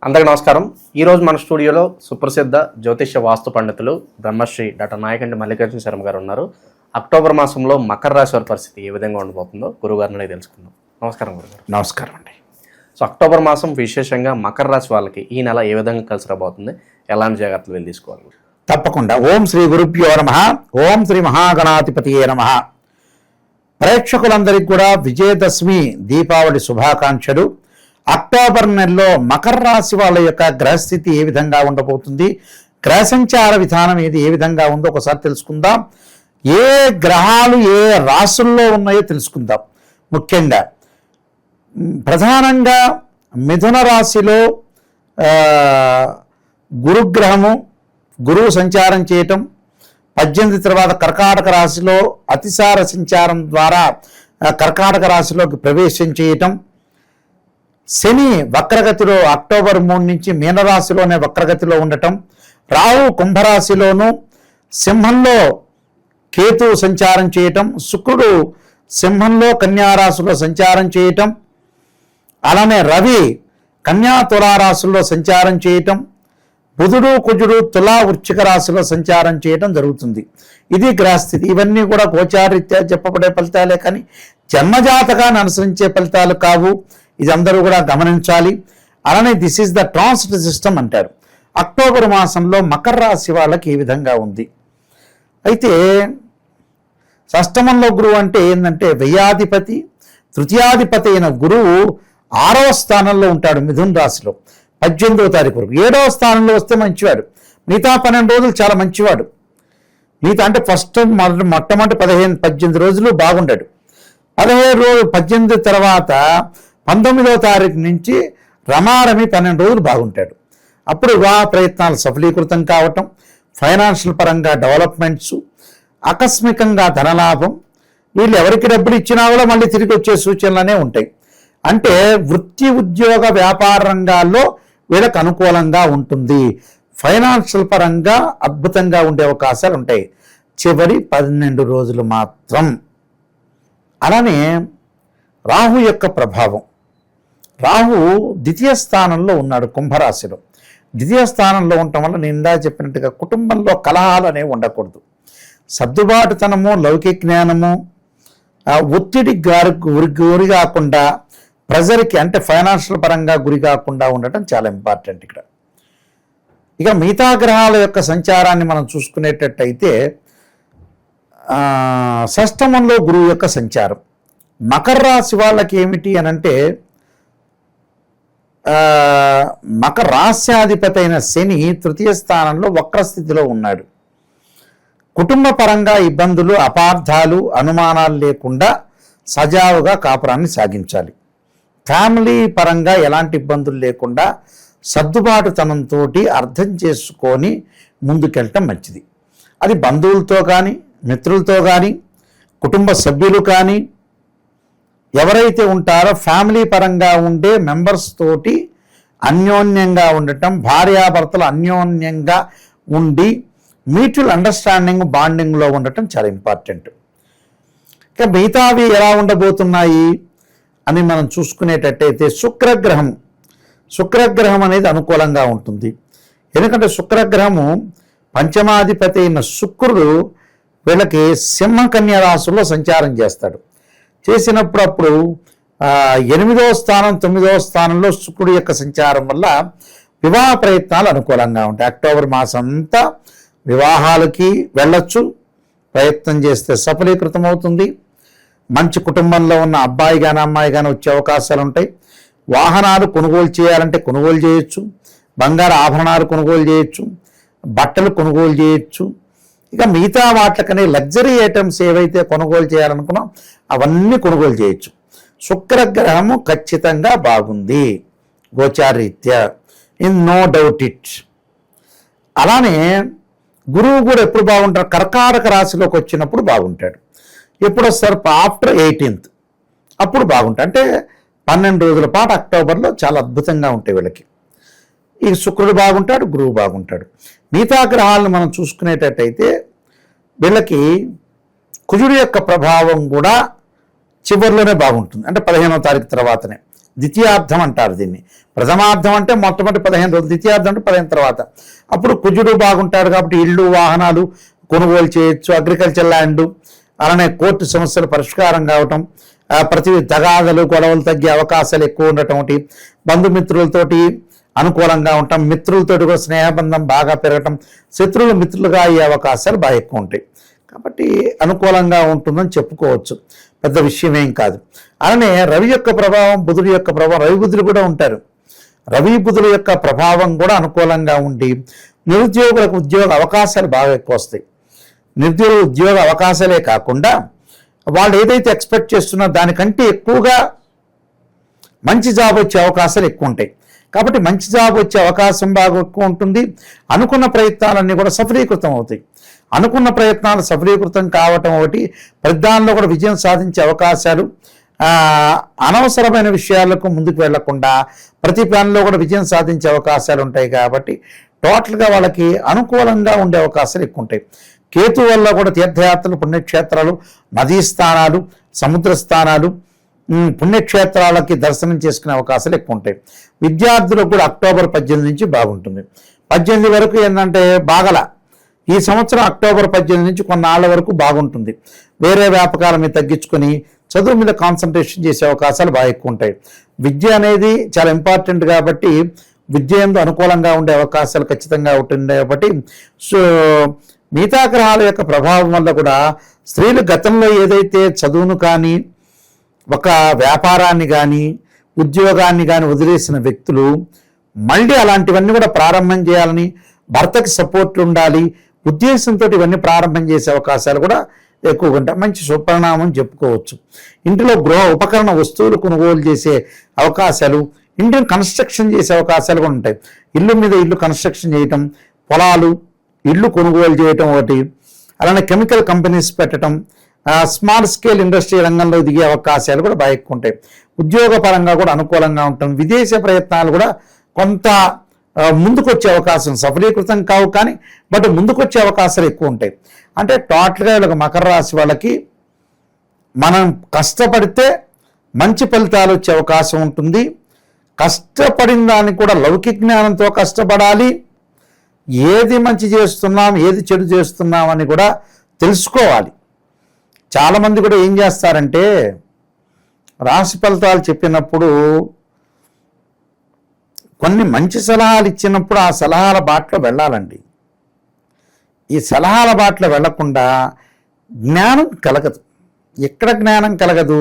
అందరికీ నమస్కారం. ఈరోజు మన స్టూడియోలో సుప్రసిద్ధ జ్యోతిష్య వాస్తు పండితులు బ్రహ్మశ్రీ డాక్టర్ నాయకంటి మల్లికార్జున శర్మ గారు ఉన్నారు. అక్టోబర్ మాసంలో మకర రాశి వారి పరిస్థితి ఏ విధంగా ఉండబోతుందో గురుగారిని తెలుసుకుందాం. నమస్కారం గురుగారు. నమస్కారం అండి. సో అక్టోబర్ మాసం విశేషంగా మకర రాశి వాళ్ళకి ఈ నెల ఏ విధంగా కలిసి రాబోతుంది, ఎలాంటి జాగ్రత్తలు వెళ్ళి తీసుకోవాలి? తప్పకుండా. ఓం శ్రీ గురుభ్యో నమః. ఓం శ్రీ మహాగణాధిపతియే నమః. ప్రేక్షకులందరికీ కూడా విజయదశమి దీపావళి శుభాకాంక్షలు. అక్టోబర్ నెలలో మకర రాశి వాళ్ళ యొక్క గ్రహస్థితి ఏ విధంగా ఉండబోతుంది, గ్రహ సంచార విధానం ఏ విధంగా ఉందో ఒకసారి తెలుసుకుందాం. ఏ గ్రహాలు ఏ రాశుల్లో ఉన్నాయో తెలుసుకుందాం. ముఖ్యంగా ప్రధానంగా మిథున రాశిలో గురుగ్రహము గురువు సంచారం చేయటం, 18 తర్వాత కర్కాటక రాశిలో అతిసార సంచారం ద్వారా కర్కాటక రాశిలోకి ప్రవేశం చేయటం, శని వక్రగతిలో అక్టోబర్ 3 నుంచి మీనరాశిలోనే వక్రగతిలో ఉండటం, రాహు కుంభరాశిలోను సింహంలో కేతు సంచారం చేయటం, శుక్రుడు సింహంలో కన్యారాశిలో సంచారం చేయటం, అలానే రవి కన్యా తులారాశుల్లో సంచారం చేయటం, బుధుడు కుజుడు తులా వృశ్చిక రాశిలో సంచారం చేయటం జరుగుతుంది. ఇది గ్రహస్థితి. ఇవన్నీ కూడా గోచారీత్యా చెప్పబడే ఫలితాలే కానీ జన్మజాతకాన్ని అనుసరించే ఫలితాలు కావు. ఇది అందరూ కూడా గమనించాలి. అలానే this is the transit system అంటారు. అక్టోబర్ మాసంలో మకర రాశి వాళ్ళకి ఏ విధంగా ఉంది అయితే, షష్టమంలో గురువు అంటే ఏంటంటే వ్యయాధిపతి, తృతీయాధిపతి అయిన గురువు 6వ స్థానంలో ఉంటాడు మిథున రాశిలో 18వ తారీఖు వరకు. 7వ స్థానంలో వస్తే మంచివాడు, మిగతా 12 రోజులు చాలా మంచివాడు. మిగతా అంటే ఫస్ట్ మొట్టమొదటి 18 రోజులు బాగుండాడు. 18 తర్వాత 19వ తారీఖు నుంచి రమారమి 12 రోజులు బాగుంటాడు. అప్పుడు వివాహ ప్రయత్నాలు సఫలీకృతం కావటం, ఫైనాన్షియల్ పరంగా డెవలప్మెంట్స్, ఆకస్మికంగా ధనలాభం, వీళ్ళు ఎవరికి డబ్బులు ఇచ్చినా కూడా మళ్ళీ తిరిగి వచ్చే సూచనలనే ఉంటాయి. అంటే వృత్తి ఉద్యోగ వ్యాపార రంగాల్లో వీళ్ళకి అనుకూలంగా ఉంటుంది. ఫైనాన్షియల్ పరంగా అద్భుతంగా ఉండే అవకాశాలు ఉంటాయి చివరి 12 రోజులు మాత్రం. అలానే రాహు యొక్క ప్రభావం. రాహు ద్వితీయ స్థానంలో ఉన్నాడు కుంభరాశిలో. ద్వితీయ స్థానంలో ఉండటం వల్ల నేను ఇందా చెప్పినట్టుగా కుటుంబంలో కలహాలు అనేవి ఉండకూడదు. సర్దుబాటుతనము, లౌకిక జ్ఞానము, ఒత్తిడి గురి కాకుండా, ప్రెజర్కి అంటే ఫైనాన్షియల్ పరంగా గురి కాకుండా ఉండటం చాలా ఇంపార్టెంట్ ఇక్కడ. ఇక మిగతా గ్రహాల యొక్క సంచారాన్ని మనం చూసుకునేటట్టయితే షష్టమంలో గురువు యొక్క సంచారం. మకర రాశి వాళ్ళకి ఏమిటి అని అంటే, మకర రాశ్యాధిపతి అయిన శని తృతీయ స్థానంలో వక్రస్థితిలో ఉన్నాడు. కుటుంబ పరంగా ఇబ్బందులు, అపార్థాలు, అనుమానాలు లేకుండా సజావుగా కాపురాన్ని సాగించాలి. ఫ్యామిలీ పరంగా ఎలాంటి ఇబ్బందులు లేకుండా సర్దుబాటుతనంతో అర్థం చేసుకొని ముందుకెళ్ళటం మంచిది. అది బంధువులతో కానీ, మిత్రులతో కానీ, కుటుంబ సభ్యులు కానీ, ఎవరైతే ఉంటారో ఫ్యామిలీ పరంగా ఉండే మెంబర్స్ తోటి అన్యోన్యంగా ఉండటం, భార్యాభర్తలు అన్యోన్యంగా ఉండి మ్యూచువల్ అండర్స్టాండింగ్, బాండింగ్లో ఉండటం చాలా ఇంపార్టెంట్. ఇక మిగతావి ఎలా ఉండబోతున్నాయి అని మనం చూసుకునేటట్టయితే శుక్రగ్రహం అనేది అనుకూలంగా ఉంటుంది. ఎందుకంటే శుక్రగ్రహము పంచమాధిపతి అయిన శుక్రుడు వీళ్ళకి సింహకన్య రాశుల్లో సంచారం చేస్తాడు. చేసినప్పుడు అప్పుడు 8వ స్థానం 9వ స్థానంలో శుక్రుడి యొక్క సంచారం వల్ల వివాహ ప్రయత్నాలు అనుకూలంగా ఉంటాయి. అక్టోబర్ మాసం అంతా వివాహాలకి వెళ్ళొచ్చు, ప్రయత్నం చేస్తే సఫలీకృతం అవుతుంది. మంచి కుటుంబంలో ఉన్న అబ్బాయి కానీ అమ్మాయి కానీ వచ్చే అవకాశాలు ఉంటాయి. వాహనాలు కొనుగోలు చేయాలంటే కొనుగోలు చేయొచ్చు, బంగారు ఆభరణాలు కొనుగోలు చేయొచ్చు, బట్టలు కొనుగోలు చేయొచ్చు. ఇక మిగతా వాటికనే లగ్జరీ ఐటమ్స్ ఏవైతే కొనుగోలు చేయాలనుకున్నా అవన్నీ కొనుగోలు చేయొచ్చు. శుక్రగ్రహము ఖచ్చితంగా బాగుంది గోచారీత్యా, ఇన్ నో డౌట్ ఇట్. అలానే గురువు కూడా ఎప్పుడు బాగుంటాడు, కర్కాటక రాశిలోకి వచ్చినప్పుడు బాగుంటాడు. ఎప్పుడు వస్తారు, ఆఫ్టర్ 18th అప్పుడు బాగుంటాడు. అంటే 12 రోజుల పాటు అక్టోబర్లో చాలా అద్భుతంగా ఉంటాయి వీళ్ళకి. ఈ శుక్రుడు బాగుంటాడు, గురువు బాగుంటాడు. మిగతా గ్రహాలను మనం చూసుకునేటట్టయితే వీళ్ళకి కుజుడు యొక్క ప్రభావం కూడా చివరిలోనే బాగుంటుంది. అంటే 15వ తారీఖు తర్వాతనే ద్వితీయార్థం అంటారు దీన్ని. ప్రథమార్థం అంటే మొట్టమొదటి 15 రోజులు, ద్వితీయార్థం అంటే 15 తర్వాత. అప్పుడు కుజుడు బాగుంటాడు కాబట్టి ఇళ్ళు వాహనాలు కొనుగోలు చేయొచ్చు, అగ్రికల్చర్ ల్యాండ్, అలానే కోర్టు సమస్యలు పరిష్కారం కావటం, ప్రతి తగాదలు గొడవలు తగ్గే అవకాశాలు ఎక్కువ ఉండటం, ఒకటి బంధుమిత్రులతోటి అనుకూలంగా ఉంటాం, మిత్రులతోటి కూడా స్నేహబంధం బాగా పెరగటం, శత్రువులు మిత్రులుగా అయ్యే అవకాశాలు బాగా ఎక్కువ ఉంటాయి. కాబట్టి అనుకూలంగా ఉంటుందని చెప్పుకోవచ్చు, పెద్ద విషయం ఏం కాదు. అలానే రవి యొక్క ప్రభావం, బుధుడి యొక్క ప్రభావం, రవి బుధులు కూడా ఉంటారు. రవి బుధుల యొక్క ప్రభావం కూడా అనుకూలంగా ఉండి నిరుద్యోగులకు ఉద్యోగ అవకాశాలు బాగా ఎక్కువ వస్తాయి. నిరుద్యోగ ఉద్యోగ అవకాశాలే కాకుండా వాళ్ళు ఏదైతే ఎక్స్పెక్ట్ చేస్తున్నారో దానికంటే ఎక్కువగా మంచి జాబ్ వచ్చే అవకాశాలు ఎక్కువ ఉంటాయి. కాబట్టి మంచి జాబ్ వచ్చే అవకాశం బాగా ఎక్కువ ఉంటుంది. అనుకున్న ప్రయత్నాలన్నీ కూడా సఫలీకృతం అవుతాయి. అనుకున్న ప్రయత్నాలు సఫలీకృతం కావటం ఒకటి, ప్రతిదానిలో కూడా విజయం సాధించే అవకాశాలు, అనవసరమైన విషయాలకు ముందుకు వెళ్లకుండా ప్రతి పనిలో కూడా విజయం సాధించే అవకాశాలు ఉంటాయి. కాబట్టి టోటల్గా వాళ్ళకి అనుకూలంగా ఉండే అవకాశాలు ఎక్కువ ఉంటాయి. కేతు వల్ల కూడా తీర్థయాత్రలు, పుణ్యక్షేత్రాలు, నదీ స్థానాలు, సముద్ర స్థానాలు, పుణ్యక్షేత్రాలకి దర్శనం చేసుకునే అవకాశాలు ఎక్కువ ఉంటాయి. విద్యార్థులకు కూడా అక్టోబర్ 18 నుంచి బాగుంటుంది. 18 వరకు ఏంటంటే బాగల ఈ సంవత్సరం అక్టోబర్ 18 నుంచి కొన్నాళ్ళ వరకు బాగుంటుంది. వేరే వ్యాపకాల మీద తగ్గించుకొని చదువు మీద కాన్సన్ట్రేషన్ చేసే అవకాశాలు బాగా ఎక్కువ ఉంటాయి. విద్య అనేది చాలా ఇంపార్టెంట్ కాబట్టి విద్య ఎందు అనుకూలంగా ఉండే అవకాశాలు ఖచ్చితంగా ఉంటుంది. కాబట్టి సో మిగతా గ్రహాల యొక్క ప్రభావం వల్ల కూడా స్త్రీలు గతంలో ఏదైతే చదువును కానీ ఒక వ్యాపారాన్ని కానీ ఉద్యోగాన్ని కానీ వదిలేసిన వ్యక్తులు మళ్ళీ అలాంటివన్నీ కూడా ప్రారంభం చేయాలని, భర్తకి సపోర్ట్ ఉండాలి ఉద్దేశంతో ఇవన్నీ ప్రారంభం చేసే అవకాశాలు కూడా ఎక్కువగా ఉంటాయి. మంచి సుపరిణామం చెప్పుకోవచ్చు. ఇంటిలో గృహ ఉపకరణ వస్తువులు కొనుగోలు చేసే అవకాశాలు, ఇంటిని కన్స్ట్రక్షన్ చేసే అవకాశాలు కూడా ఉంటాయి. ఇల్లు మీద ఇల్లు కన్స్ట్రక్షన్ చేయటం, పొలాలు ఇల్లు కొనుగోలు చేయటం ఒకటి, అలానే కెమికల్ కంపెనీస్ పెట్టడం, స్మాల్ స్కేల్ ఇండస్ట్రీ రంగంలో దిగే అవకాశాలు కూడా బాగా ఎక్కువ ఉంటాయి. ఉద్యోగపరంగా కూడా అనుకూలంగా ఉంటాం. విదేశీ ప్రయత్నాలు కూడా కొంత ముందుకొచ్చే అవకాశం, సఫలీకృతం కావు కానీ బట్ ముందుకొచ్చే అవకాశాలు ఎక్కువ ఉంటాయి. అంటే టోటల్గా వీళ్ళకి మకర రాశి వాళ్ళకి మనం కష్టపడితే మంచి ఫలితాలు వచ్చే అవకాశం ఉంటుంది. కష్టపడిన దానికి కూడా లౌకిక జ్ఞానంతో కష్టపడాలి. ఏది మంచి చేస్తున్నాం, ఏది చెడు చేస్తున్నాం అని కూడా తెలుసుకోవాలి. చాలామంది కూడా ఏం చేస్తారంటే రాశి ఫలితాలు చెప్పినప్పుడు కొన్ని మంచి సలహాలు ఇచ్చినప్పుడు ఆ సలహాల బాటలో వెళ్ళాలండి. ఈ సలహాల బాటలో వెళ్లకుండా జ్ఞానం కలగదు. ఎక్కడ జ్ఞానం కలగదు?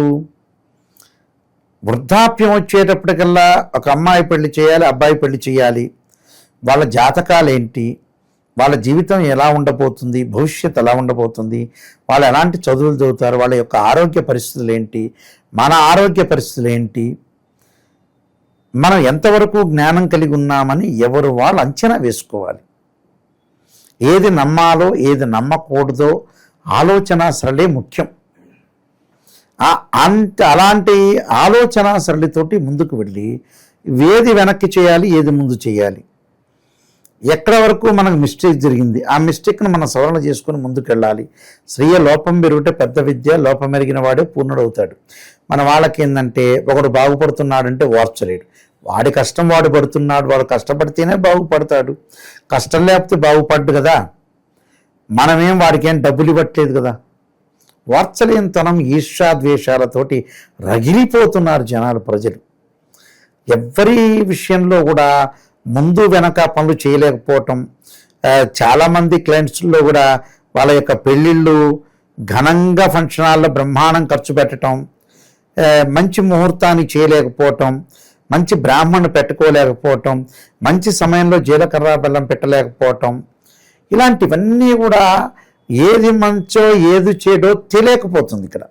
వృద్ధాప్యం వచ్చేటప్పటికల్లా ఒక అమ్మాయి పెళ్లి చేయాలి, అబ్బాయి పెళ్లి చేయాలి, వాళ్ళ జాతకాలు ఏంటి, వాళ్ళ జీవితం ఎలా ఉండబోతుంది, భవిష్యత్తు ఎలా ఉండబోతుంది, వాళ్ళు ఎలాంటి చదువులు చదువుతారు, వాళ్ళ యొక్క ఆరోగ్య పరిస్థితులు ఏంటి, మన ఆరోగ్య పరిస్థితులు ఏంటి, మనం ఎంతవరకు జ్ఞానం కలిగి ఉన్నామని ఎవరు వాళ్ళు అంచనా వేసుకోవాలి. ఏది నమ్మాలో ఏది నమ్మకూడదో ఆలోచన సరళే ముఖ్యం. అలాంటి ఆలోచన సరళితోటి ముందుకు వెళ్ళి ఏది వెనక్కి చేయాలి, ఏది ముందు చేయాలి, ఎక్కడ వరకు మనకు మిస్టేక్ జరిగింది ఆ మిస్టేక్ను మనం సవరణ చేసుకుని ముందుకు వెళ్ళాలి. స్త్రీయ లోపం పెరుగుటే పెద్ద విద్య, లోపం ఎరిగిన వాడే పూర్ణుడవుతాడు. మన వాళ్ళకి ఏంటంటే ఒకడు బాగుపడుతున్నాడంటే ఓర్చలేడు. వాడి కష్టం వాడు పడుతున్నాడు, వాడు కష్టపడితేనే బాగుపడతాడు, కష్టం లేకపోతే బాగుపడ్డు కదా. మనమేం వాడికి ఏం డబ్బులు ఇవ్వట్లేదు కదా. వార్చలేనితనం, ఈర్ష్యాద్వేషాలతోటి రగిలిపోతున్నారు జనాలు, ప్రజలు. ఎవరి విషయంలో కూడా ముందు వెనక పనులు చేయలేకపోవటం. చాలామంది క్లయింట్స్లో కూడా వాళ్ళ యొక్క పెళ్ళిళ్ళు ఘనంగా ఫంక్షన్ హాల్లో బ్రహ్మాండం ఖర్చు పెట్టడం, మంచి ముహూర్తాన్ని చేయలేకపోవటం, మంచి బ్రాహ్మణ్ణి పెట్టుకోలేకపోవటం, మంచి సమయంలో జీలకర్ర బెల్లం పెట్టలేకపోవటం, ఇలాంటివన్నీ కూడా ఏది మంచో ఏది చెడో తెలియకపోతుంది ఇక్కడ.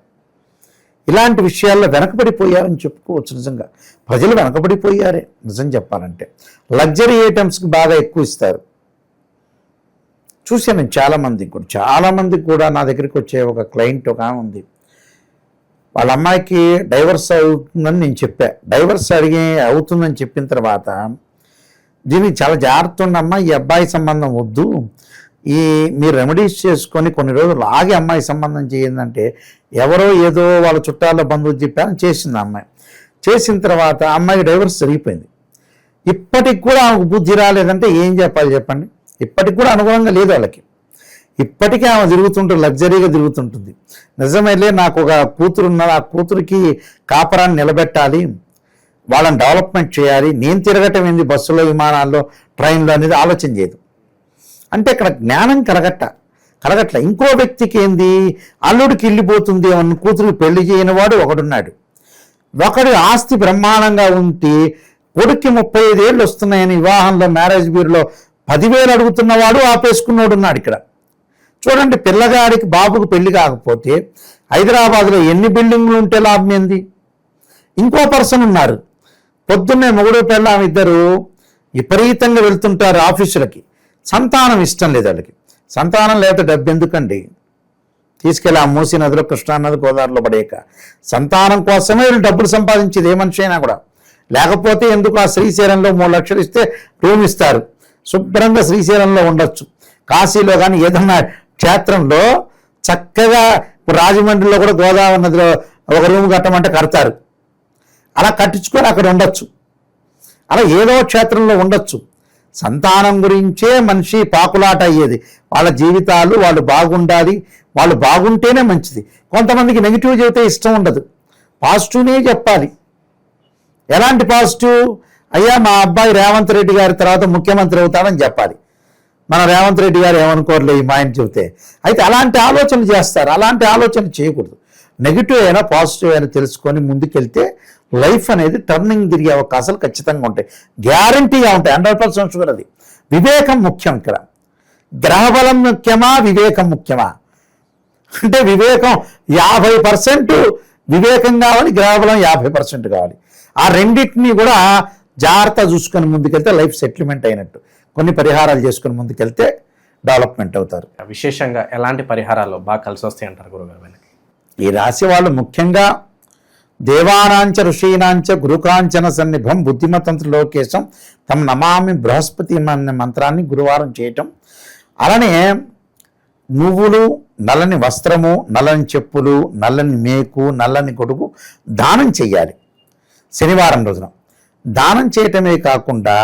ఇలాంటి విషయాల్లో వెనకబడిపోయారని చెప్పుకోవచ్చు. నిజంగా ప్రజలు వెనకబడిపోయారే నిజం చెప్పాలంటే. లగ్జరీ ఐటమ్స్కి బాగా ఎక్కువ ఇస్తారు. చూశాను నేను చాలామందికి కూడా నా దగ్గరికి వచ్చే ఒక క్లయింట్ ఒక ఆమె ఉంది. వాళ్ళ అమ్మాయికి డైవర్స్ అవుతుందని నేను చెప్పా. డైవర్స్ అవుతుందని చెప్పిన తర్వాత దీనికి చాలా జాగ్రత్త ఉండమ్మా, ఈ అబ్బాయి సంబంధం వద్దు, మీరు రెమెడీస్ చేసుకొని కొన్ని రోజులు ఆగి అమ్మాయి సంబంధం చేయందంటే ఎవరో ఏదో వాళ్ళ చుట్టాల బంధువులు చెప్పారని చేసింది అమ్మాయి. చేసిన తర్వాత అమ్మాయి డైవర్స్ జరిగిపోయింది. ఇప్పటికి కూడా ఆమెకు బుద్ధి రాలేదంటే ఏం చెప్పాలి చెప్పండి? ఇప్పటికి కూడా అనుగుణంగా లేదు వాళ్ళకి. ఇప్పటికీ ఆమె తిరుగుతుంటుంది, లగ్జరీగా తిరుగుతుంటుంది. నిజమైతే నాకు ఒక కూతురు ఉన్నది, ఆ కూతురికి కాపరాన్ని నిలబెట్టాలి, వాళ్ళని డెవలప్మెంట్ చేయాలి, నేను తిరగటం ఏంది బస్సులో, విమానాల్లో, ట్రైన్లో అనేది ఆలోచన చేయదు. అంటే ఇక్కడ జ్ఞానం కలగట్ల. ఇంకో వ్యక్తికి ఏంది, అల్లుడికి వెళ్ళిపోతుంది అన్న కూతురికి పెళ్లి చేయని వాడు ఒకడున్నాడు. ఒకడి ఆస్తి బ్రహ్మాండంగా ఉంటే కొడుక్కి 35 ఏళ్ళు వస్తున్నాయని వివాహంలో మ్యారేజ్ బ్యూరోలో 10,000 అడుగుతున్నవాడు ఆపేసుకున్నాడు ఉన్నాడు ఇక్కడ. చూడండి, పిల్లగాడికి బాబుకు పెళ్లి కాకపోతే హైదరాబాద్లో ఎన్ని బిల్డింగ్లు ఉంటే లాభం ఏంది? ఇంకో పర్సన్ ఉన్నారు, పొద్దున్నే మొగుడు పెళ్ళాం ఇద్దరు విపరీతంగా వెళ్తుంటారు ఆఫీసులకి, సంతానం ఇష్టం లేదు వాళ్ళకి. సంతానం లేకపోతే డబ్బు ఎందుకండి? తీసుకెళ్ళి ఆ మూసీ నదిలో, కృష్ణానది, గోదావరిలో పడేయక. సంతానం కోసమే వీళ్ళు డబ్బులు సంపాదించేది ఏ మనిషి అయినా కూడా. లేకపోతే ఎందుకు ఆ శ్రీశైలంలో 3 లక్షలు ఇస్తే రూమ్ ఇస్తారు, శుభ్రంగా శ్రీశైలంలో ఉండొచ్చు. కాశీలో కానీ ఏదన్నా క్షేత్రంలో చక్కగా, రాజమండ్రిలో కూడా గోదావరి నదిలో ఒక రూమ్ కట్టమంటే కడతారు, అలా కట్టించుకొని అక్కడ ఉండొచ్చు. అలా ఏదో క్షేత్రంలో ఉండొచ్చు. సంతానం గురించే మనిషి పాకులాట అయ్యేది. వాళ్ళ జీవితాలు వాళ్ళు బాగుండాలి, వాళ్ళు బాగుంటేనే మంచిది. కొంతమందికి నెగిటివ్ చెబితే ఇష్టం ఉండదు, పాజిటివ్నే చెప్పాలి. ఎలాంటి పాజిటివ్? అయ్యా మా అబ్బాయి రేవంత్ రెడ్డి గారి తర్వాత ముఖ్యమంత్రి అవుతాడని చెప్పాలి. మన రేవంత్ రెడ్డి గారు ఏమనుకోరలే మా ఆయన చెబితే. అయితే అలాంటి ఆలోచనలు చేస్తారు. అలాంటి ఆలోచన చేయకూడదు. నెగిటివ్ అయినా పాజిటివ్ అయినా తెలుసుకొని ముందుకెళ్తే లైఫ్ అనేది టర్నింగ్ తిరిగే అవకాశాలు ఖచ్చితంగా ఉంటాయి, గ్యారంటీగా ఉంటాయి, 100% షూర్. అది వివేకం ముఖ్యం ఇక్కడ. గ్రహబలం ముఖ్యమా, వివేకం ముఖ్యమా? అంటే వివేకం 50% వివేకం కావాలి, గ్రహబలం 50% కావాలి. ఆ రెండింటినీ కూడా జాగ్రత్త చూసుకొని ముందుకెళ్తే లైఫ్ సెటిల్మెంట్ అయినట్టు. కొన్ని పరిహారాలు చేసుకొని ముందుకెళ్తే డెవలప్మెంట్ అవుతారు. విశేషంగా ఎలాంటి పరిహారాలు బాగా కలిసి వస్తాయి అంటారు గురుగారు వీళ్ళకి? ఈ రాశి వాళ్ళు ముఖ్యంగా దేవానాంచ ఋషీనాంచ గురుకాంచన సన్నిభం బుద్ధిమతంత్ర లోకేశం తమ నమామి బృహస్పతి అనే మంత్రాన్ని గురువారం చేయటం. అలానే నువ్వులు, నల్లని వస్త్రము, నల్లని చెప్పులు, నల్లని మేకు, నల్లని గొడుగు దానం చెయ్యాలి శనివారం రోజున. దానం చేయటమే కాకుండా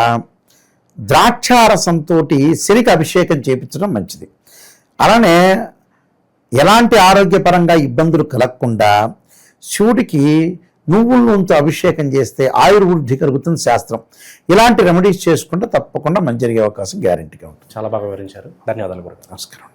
ద్రాక్షారసంతో శనికి అభిషేకం చేయించడం మంచిది. అలానే ఎలాంటి ఆరోగ్యపరంగా ఇబ్బందులు కలగకుండా శివుడికి నువ్వుల నూనెతో అభిషేకం చేస్తే ఆయుర్వృద్ధి కలుగుతుంది శాస్త్రం. ఇలాంటి రెమెడీస్ చేసుకుంటే తప్పకుండా మంచి జరిగే అవకాశం గ్యారెంటీగా ఉంటుంది. చాలా బాగా వివరించారు. ధన్యవాదాలు గురుగారు. నమస్కారం.